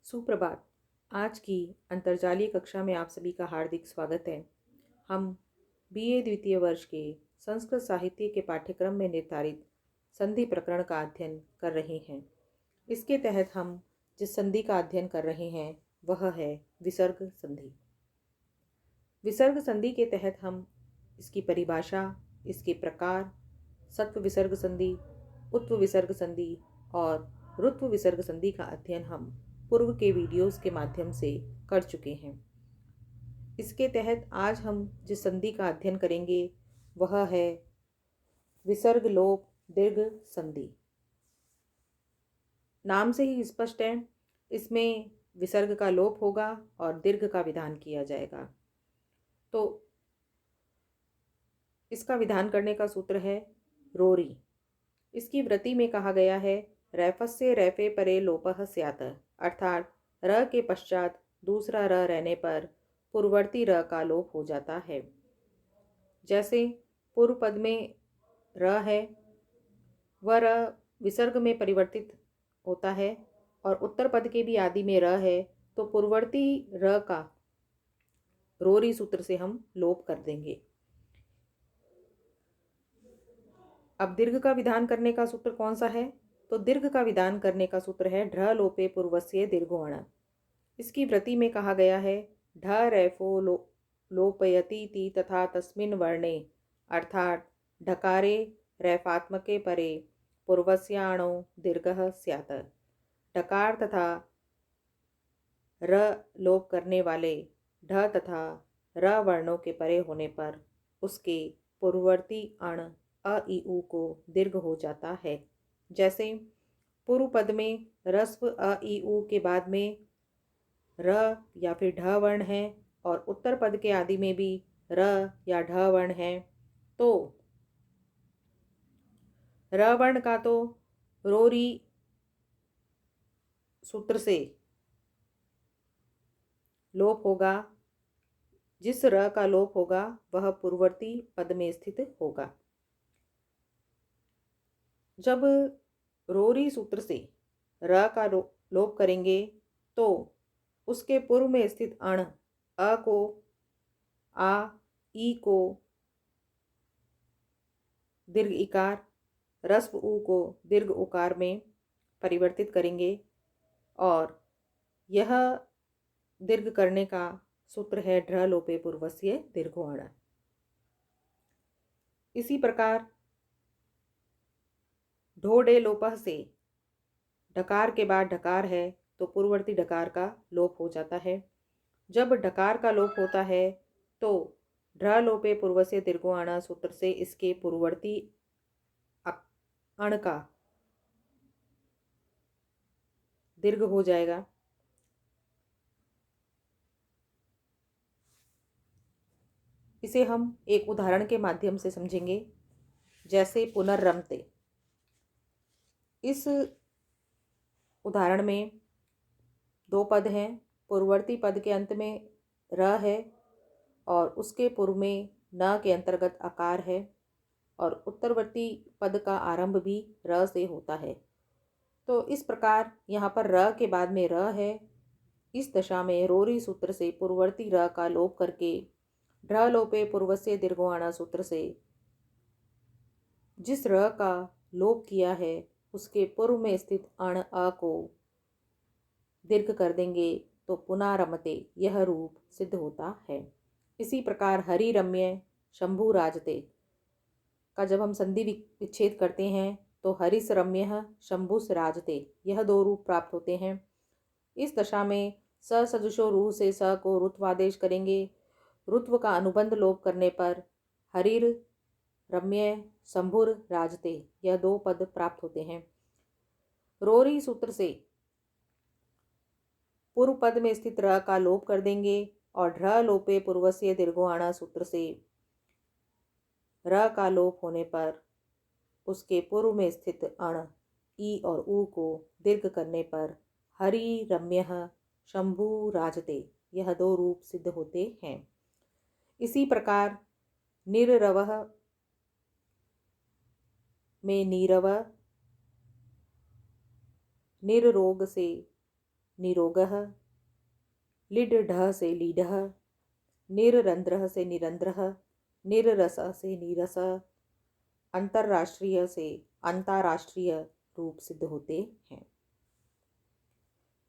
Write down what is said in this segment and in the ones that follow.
सुप्रभात। आज की अंतर्जालीय कक्षा में आप सभी का हार्दिक स्वागत है। हम बीए द्वितीय वर्ष के संस्कृत साहित्य के पाठ्यक्रम में निर्धारित संधि प्रकरण का अध्ययन कर रहे हैं। इसके तहत हम जिस संधि का अध्ययन कर रहे हैं वह है विसर्ग संधि। विसर्ग संधि के तहत हम इसकी परिभाषा, इसके प्रकार, सत्व विसर्ग संधि, उत्व विसर्ग संधि और ऋत्व विसर्ग संधि का अध्ययन हम पूर्व के वीडियोस के माध्यम से कर चुके हैं। इसके तहत आज हम जिस संधि का अध्ययन करेंगे वह है विसर्ग लोप दीर्घ संधि। नाम से ही स्पष्ट है, इसमें विसर्ग का लोप होगा और दीर्घ का विधान किया जाएगा। तो इसका विधान करने का सूत्र है रोरी। इसकी वृत्ति में कहा गया है रैफस्य रैफे परे लोपः स्यात्, अर्थात र के पश्चात दूसरा र रहने पर पूर्ववर्ती र का लोप हो जाता है। जैसे पूर्व पद में र है वह र विसर्ग में परिवर्तित होता है और उत्तर पद के भी आदि में र है तो पूर्ववर्ती र का रोरी सूत्र से हम लोप कर देंगे। अब दीर्घ का विधान करने का सूत्र कौन सा है? तो दीर्घ का विधान करने का सूत्र है ढ लोपे पूर्वस्य दीर्घोण। इसकी वृत्ति में कहा गया है ढ रैफो लोपयति ति तथा तस्मिन् वर्णे, अर्थात ढकारे रैफात्मके परे पूर्वस्याणो दीर्घः स्यात्। ढकार तथा र लोप करने वाले ढ तथा र वर्णों के परे होने पर उसके पूर्ववर्ती अण अ ई उ को दीर्घ हो जाता है। जैसे पूर्व पद में रस्व अ ई उ के बाद में र या फिर ढ वर्ण है और उत्तर पद के आदि में भी र या ढ वर्ण है, तो र वर्ण का तो रोरी सूत्र से लोप होगा। जिस र का लोप होगा वह पूर्ववर्ती पद में स्थित होगा। जब रोरी सूत्र से र का लोप करेंगे तो उसके पूर्व में स्थित अण अ को आ, ई को दीर्घ इकार, रस्व उ को दीर्घ उकार में परिवर्तित करेंगे और यह दीर्घ करने का सूत्र है ढ लोपे पूर्वस्य दीर्घोण। इसी प्रकार ढोडे लोपः से ढकार के बाद ढकार है तो पूर्ववर्ती ढकार का लोप हो जाता है। जब ढकार का लोप होता है तो ढ लोपे पूर्वस्य दीर्घोण सूत्र से इसके पूर्ववर्ती अण का दीर्घ हो जाएगा। इसे हम एक उदाहरण के माध्यम से समझेंगे। जैसे पुनर्रमते, इस उदाहरण में दो पद हैं। पूर्ववर्ती पद के अंत में र है और उसके पूर्व में न के अंतर्गत आकार है और उत्तरवर्ती पद का आरंभ भी र से होता है। तो इस प्रकार यहाँ पर र के बाद में र है। इस दशा में रोरी सूत्र से पूर्ववर्ती र का लोप करके ढ लोपे पूर्वस्य दीर्घोण सूत्र से जिस र का लोप किया है उसके पूर्व में स्थित अण अ को दीर्घ कर देंगे तो पुनर्रमते यह रूप सिद्ध होता है। इसी प्रकार हरि रम्य शंभु राजते का जब हम संधि विच्छेद करते हैं तो हरिस रम्य शंभुस राजते यह दो रूप प्राप्त होते हैं। इस दशा में स सदृशो रूह से स को रुत्वादेश करेंगे। रुत्व का अनुबंध लोप करने पर हरिर रम्य शंभुर राजते यह दो पद प्राप्त होते हैं। रोरी सूत्र से पूर्व पद में स्थित र का लोप कर देंगे और ढ लोपे पूर्वस्य दीर्घोण सूत्र से र का लोप होने पर उसके पूर्व में स्थित अण ई और उ को दीर्घ करने पर हरि रम्य शंभु राजते यह दो रूप सिद्ध होते हैं। इसी प्रकार निरवः में नीरव, निरोग से निरोगः, लिड् ढः से लीडः, निररंध्रः से निरंध्रः, निररसः से नीरसः, अंतर्राष्ट्रीय से अंतर्राष्ट्रीय रूप सिद्ध होते हैं।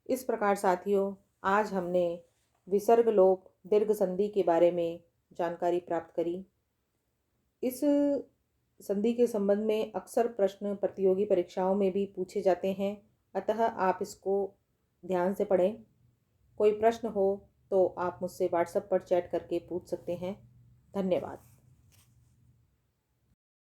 इस प्रकार साथियों, आज हमने विसर्ग लोप दीर्घ संधि के बारे में जानकारी प्राप्त करी। इस संधि के संबंध में अक्सर प्रश्न प्रतियोगी परीक्षाओं में भी पूछे जाते हैं, अतः आप इसको ध्यान से पढ़ें। कोई प्रश्न हो तो आप मुझसे व्हाट्सएप पर चैट करके पूछ सकते हैं। धन्यवाद।